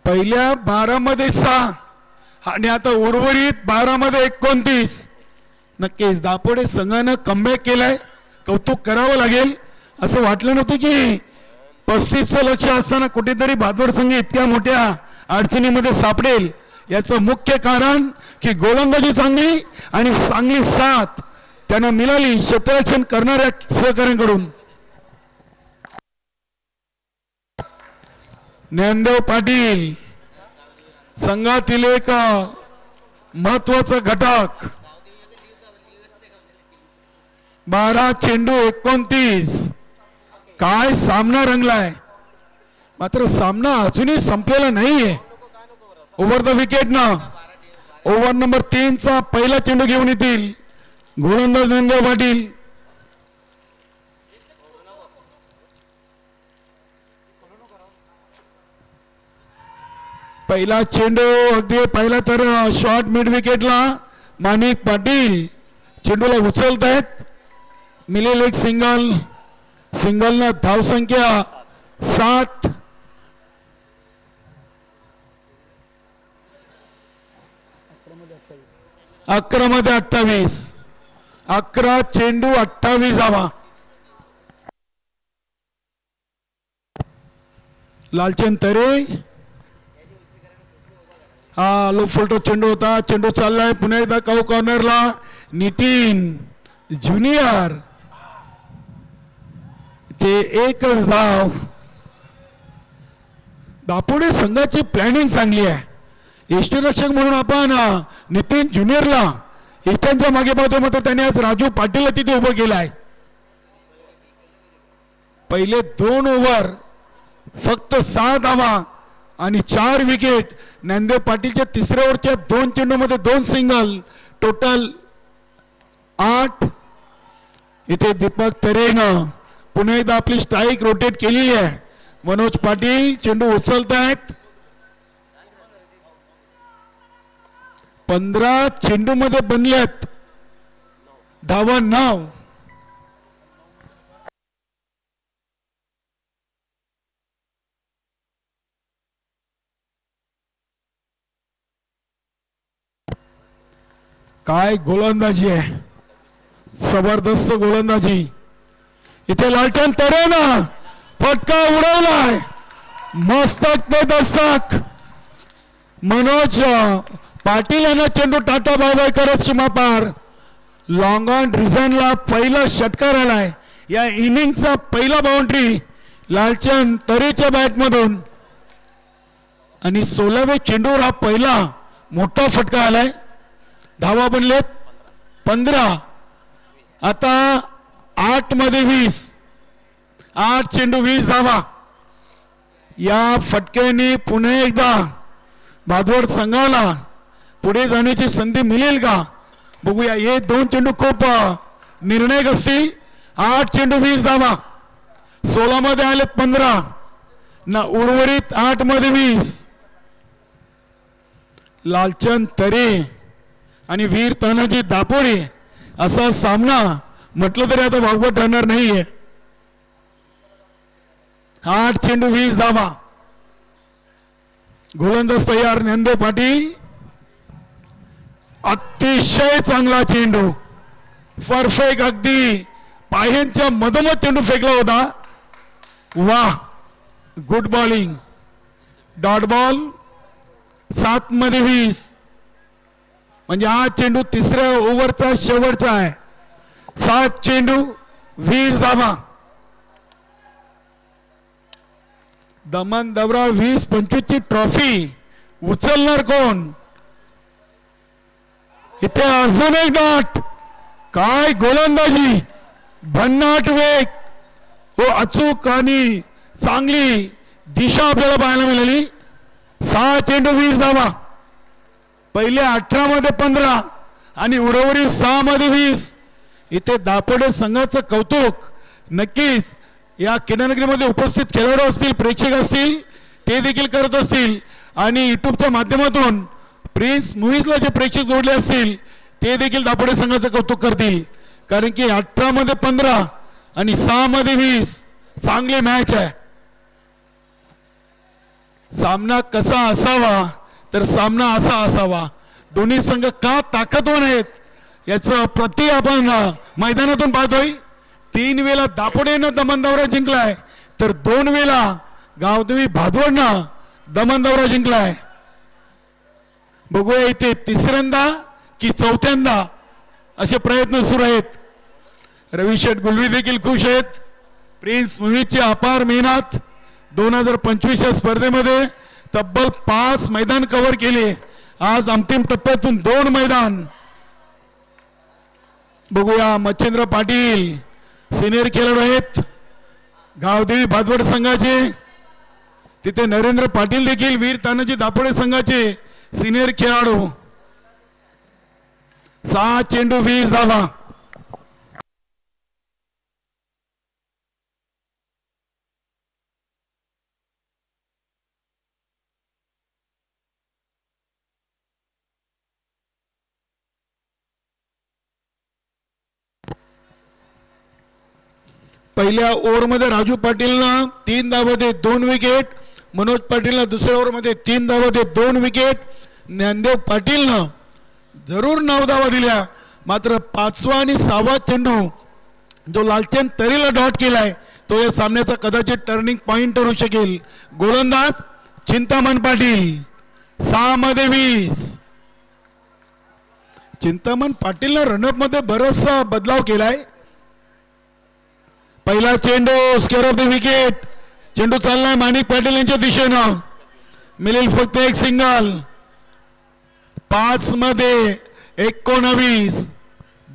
पहिल्या 12 मध्ये 6 आणि आता उर्वरित 12 मध्ये 29. नक्कीच दापोडे संघानं कमबॅक केलाय, कौतुक करावं लागेल. असं वाटलं नव्हतं की 35चं लक्ष असताना कुठेतरी भादवड संघ इतक्या मोठ्या अडचणीमध्ये सापडेल. याचं मुख्य कारण की गोलंदाजी चांगली आणि चांगली साथ त्यांना मिळाली क्षेत्ररक्षण करणाऱ्या सहकाऱ्यांकडून. ज्ञानदेव पाटील संघातील एक महत्वाचा घटक. 12 चेंडू 29. काय सामना रंगलाय. मात्र सामना अजूनही संपलेला नाहीये. ओव्हर द विकेट ना ओव्हर नंबर 3 चा पहिला चेंडू घेऊन येतील गोलंदाज ज्ञानदेव पाटील. पहिला चेंडू अगदी पहिला तर शॉर्ट मिड विकेटला माणिक पाटील चेंडूला उचलत आहेत. मिळेल एक सिंगल. सिंगलनं धावसंख्या 7. अकरा मध्ये 28. 11 चेंडू 28 धावा. लालचंद तरे हा लो फुलटो चेंडू होता. चेंडू चाललाय पुन्हा एकदा काऊ कॉर्नरला. नितीन ज्युनियर ते एकच धाव. दापोडे संघाची प्लॅनिंग चांगली आहे. यष्टीरक्षक म्हणून आपण नितीन ज्युनियरला इष्टांच्या मागे पाहतो, मात्र त्याने आज राजू पाटीलला तिथे उभं केलंय. पहिले 2 ओव्हर फक्त 6 धावा आणि 4 विकेट. ज्ञानदेव पाटीलच्या तिसऱ्या ओव्हरच्या 2 चेंडूमध्ये 2 सिंगल. टोटल 8. इथे दीपक तरेनं पुन्हा एकदा आपली स्ट्राईक रोटेट केली आहे. मनोज पाटील चेंडू उचलत आहेत. 15 चेंडू मध्ये बनलेत धावा 9. काय गोलंदाजी आहे, जबरदस्त गोलंदाजी. इथे लालचंद तरेनं फटका उडवलाय. मस्तक पे दस्तक. मनोज पाटील यांना चेंडू टाटा बाय बाय करत सीमापार. लॉंग ऑन रिझनला पहिला षटकार आलाय. या इनिंगचा पहिला बाउंड्री लालचंद तरेच्या बॅटमधून आणि 16व्या चेंडूवर हा पहिला मोठा फटका आलाय. धावा बनलेत 15. आता 8 मध्ये 20. 8 चेंडू 20 धावा. या फटक्याने पुन्हा एकदा भादवड संघाला पुढे जाण्याची संधी मिळेल का बघूया. हे 2 चेंडू खूप निर्णायक असतील. 8 चेंडू 20 धावा. 16 मध्ये आले 15 ना उर्वरित 8 मध्ये 20. लालचंद तरे आणि वीर तानाजी दापोडे असा सामना म्हटलं तरी आता भागवत राहणार नाहीये. 8 चेंडू 20 धावा. गोलंदाज तयार ज्ञानदेव पाटील. अतिशय चांगला चेंडू. परफेक्ट अगदी पायांच्या मधोमध चेंडू फेकला होता. वाह, गुड बॉलिंग. Dot ball. 7 मध्ये 20 म्हणजे हा चेंडू तिसऱ्या ओव्हरचा शेवटचा आहे. 7 चेंडू 20 धावा. दमन दबरा 20-25 ची ट्रॉफी उचलणार कोण. इथे अजून एक डॉट. काय गोलंदाजी, भन्नाट वेग व अचूक आणि चांगली दिशा आपल्याला पाहायला मिळाली. 6 चेंडू 20 धावा. पहिले 18 मध्ये 15 आणि उर्वरित 6 मध्ये 20. इथे दापोडे संघाचं कौतुक. नक्कीच या क्रीडानगरीमध्ये उपस्थित खेळाडू असतील, प्रेक्षक असतील, ते देखील करत असतील आणि युट्यूबच्या माध्यमातून प्रिन्स मूवीजला जे प्रेक्षक जोडले असतील ते देखील दापोडे संघाचं कौतुक करतील. कारण की 18 मध्ये 15 आणि 6 मध्ये 20 चांगली मॅच आहे. सामना कसा असावा तर सामना असा असावा. दोन्ही संघ का ताकदवान आहेत याचं प्रति आपण मैदानातून पाहतोय. 3 वेळा दापोडेनं दमन दौरा जिंकलाय तर 2 वेळा गावदेवी भादवडनं दमन दौरा जिंकलाय. बघूया इथे तिसऱ्यांदा की चौथ्यांदा असे प्रयत्न सुरू आहेत. रवी शेठ गुलवी देखील खुश आहेत. प्रिन्स मुव्हीची अपार मेहनत 2025 या स्पर्धेमध्ये तब्बल 5 मैदान कव्हर केले. आज अंतिम टप्प्यातून 2 मैदान. बघूया मच्छिंद्र पाटील सिनियर खेळाडू आहेत गावदेवी भादवड संघाचे. तिथे नरेंद्र पाटील देखील वीर तानाजी दापोडे संघाचे सिनियर खेळाडू. 6 चेंडू 20 धावा. पहिल्या ओव्हरमध्ये राजू पाटीलनं 3 धावांमध्ये 2 विकेट. मनोज पाटीलनं दुसऱ्या ओव्हरमध्ये 3 धावांमध्ये 2 विकेट. ज्ञानदेव पाटीलनं जरूर 9 धावा दिल्या. मात्र 5वा आणि 6वा चेंडू जो लालचंद तरीला डॉट केलाय तो या सामन्याचा कदाचित टर्निंग पॉइंट ठरू शकेल. गोलंदाज चिंतामण पाटील 6 मध्ये 20. चिंतामण पाटीलनं रनअप मध्ये बराचसा बदलाव केलाय. पहिला चेंडू स्क्वेअर ऑफ द विकेट. चेंडू चाललाय माणिक पाटील यांच्या दिशेनं. मिळेल फक्त एक सिंगल. 5 मध्ये 19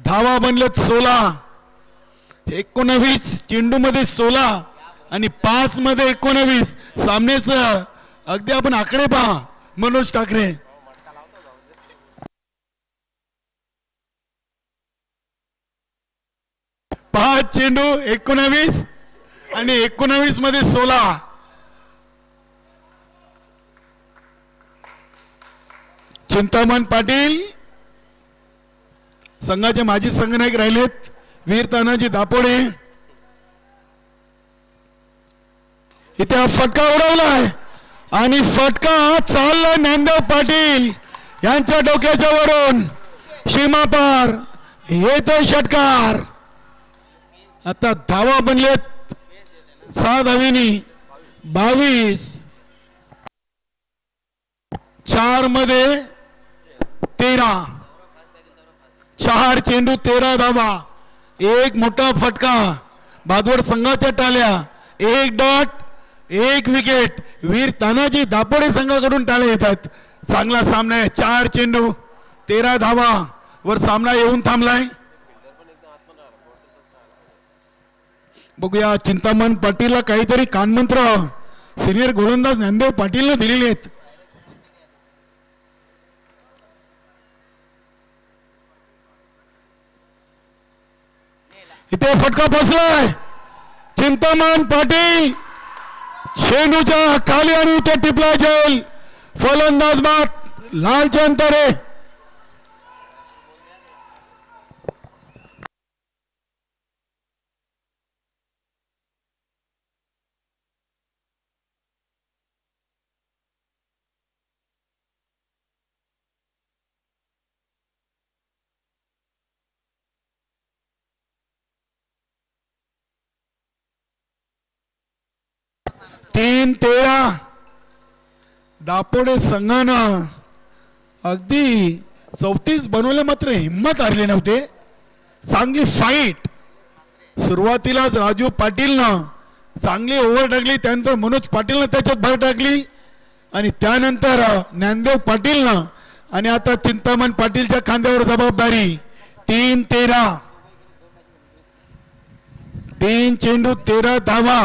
धावा बनलेत 16. 19 चेंडू मध्ये 16 आणि 5 मध्ये 19. सामन्याचं अगदी आपण आकडे पहा मनोज ठाकरे. पाच चेंडू 19 आणि 19 मध्ये 16. चिंतामण पाटील संघाचे माजी संघनायक राहिलेत वीर तानाजी दापोडे. इथे फटका उडवलाय आणि फटका चालला ज्ञानदेव पाटील यांच्या डोक्याच्या वरून सीमा पार. येतोय षटकार. आता धावा बनलेत 6 धावीनी 22. 4 मध्ये 13. 4 चेंडू 13 धावा. एक मोठा फटका भादवड संघाच्या टाळ्या. 1 डॉट 1 विकेट. वीर तानाजी दापोडे संघाकडून टाळे येतात. चांगला सामना आहे. 4 चेंडू 13 धावा वर सामना येऊन थांबलाय. बघूया चिंतामण पाटीलला काहीतरी कानमंत्र सिनियर गोलंदाज ज्ञानदेव पाटीलने दिलेले आहेत. इथे फटका बसलाय. चिंतामण पाटील शेंडूच्या खाली आणि इथे टिपला जाईल. फलंदाज बाद लालचंद तरे. तीन 13 दापोडे संघानं अगदी 34 बनवले मात्र हिम्मत हारले नव्हते. चांगली फाईट सुरुवातीलाच राजू पाटीलनं चांगली ओव्हर टाकली. त्यानंतर मनोज पाटीलनं त्याच्यात भर टाकली आणि त्यानंतर ज्ञानदेव पाटीलनं आणि आता चिंतामण पाटीलच्या खांद्यावर जबाबदारी. 3-13. 3 चेंडू 13 धावा.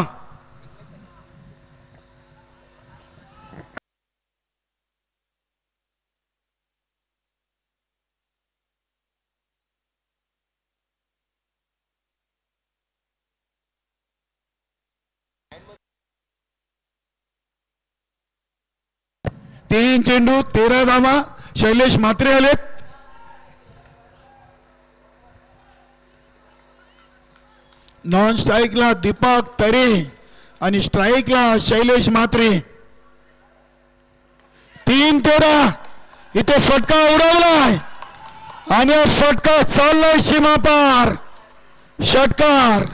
तीन चेंडू 13 धावा. शैलेश म्हात्रे आलेत. नॉन स्ट्राईकला दीपक तरे आणि स्ट्राईकला शैलेश म्हात्रे. 3-13 इथे फटका उडवलाय आणि हा फटका चाललाय सीमा पार. षटकार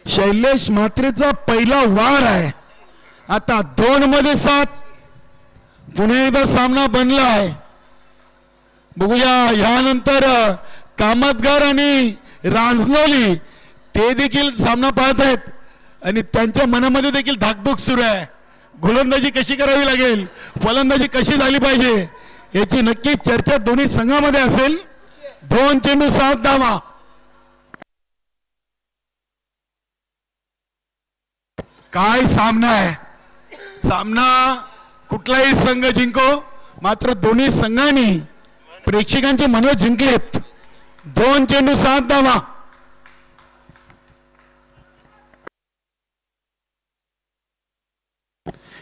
शैलेश म्हात्रेचा पहिला वार आहे. आता 2 मध्ये 7. पुन्हा एकदा सामना बनलाय. बघूया यानंतर कामतगार आणि रांजनोली ते देखील सामना पाहत आहेत आणि त्यांच्या मनामध्ये देखील धाकधूक सुरू आहे. गोलंदाजी कशी करावी लागेल, फलंदाजी कशी झाली पाहिजे याची नक्की चर्चा दोन्ही संघामध्ये असेल. 2 चेंडू 7 धावा. काय सामना आहे. सामना कुठलाही संघ जिंको, मात्र दोन्ही संघांनी प्रेक्षकांचे मन जिंकलेत. 2 चेंडू 7 धावा.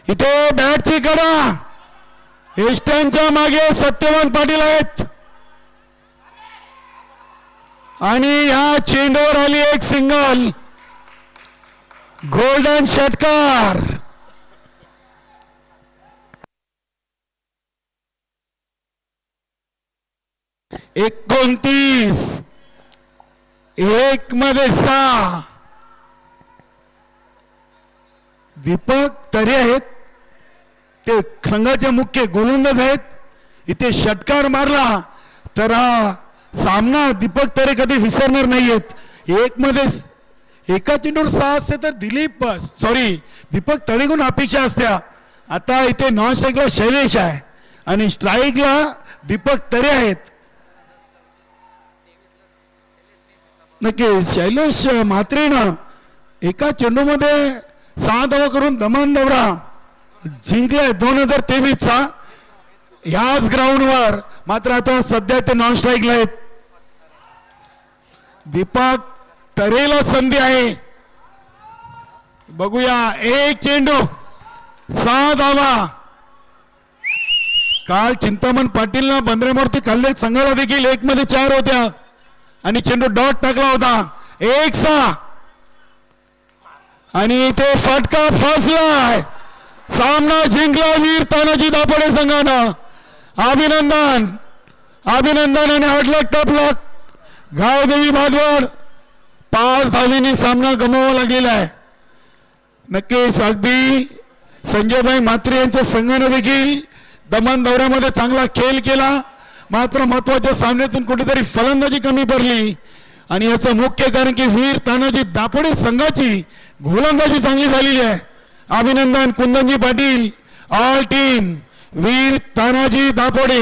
इथे बॅटची कडा एस्टांच्या मागे सत्यवान पाटील आहेत आणि या चेंडूवर आली एक सिंगल. गोल्डन षटकार. एकोणतीस 1 मध्ये 6. दीपक तरे आहेत, ते संघाचे मुख्य गोलंदाज आहेत. इथे षटकार मारला तर हा सामना दीपक तरे कधी विसरणार नाहीयेत. 1 मध्ये एका चेंडूवर 6 असते तर दीपक तरेकडून अपेक्षा असत्या. आता इथे नॉन स्ट्राईकला शैलेश आहे आणि स्ट्राईकला दीपक तरे आहेत. नक्की शैलेश म्हात्रेनं एका चेंडूमध्ये 6 धावा करून दमान दौरा जिंकलाय 2023चा ह्याच ग्राउंडवर. मात्र आता सध्या ते नॉन स्ट्राईकला आहेत. दीपक तरेला संधी आहे. बघूया. 1 चेंडू 6 धावा. काल चिंतामण पाटीलला बंदरेमूर्ती खाल्ले संघाला देखील 1 मध्ये 4 होत्या आणि चेंडू डॉट टाकला होता. 1-6 आणि इथे फटका फसलाय. सामना जिंकला वीर तानाजी दापोडे संघानं. अभिनंदन अभिनंदन आणि हार्डलक टपलक. गावदेवी भादवड 5 धावींनी सामना गमवावा लागलेला आहे. नक्कीच अगदी संजयभाई म्हात्रे यांच्या संघाने देखील दमन दौऱ्यामध्ये चांगला खेळ केला. मात्र महत्वाच्या सामन्यातून कुठेतरी फलंदाजी कमी पडली आणि याचं मुख्य कारण की वीर तानाजी दापोडे संघाची गोलंदाजी चांगली झालेली आहे. अभिनंदन कुंदनजी पाटील, ऑल टीम, वीर तानाजी दापोडे.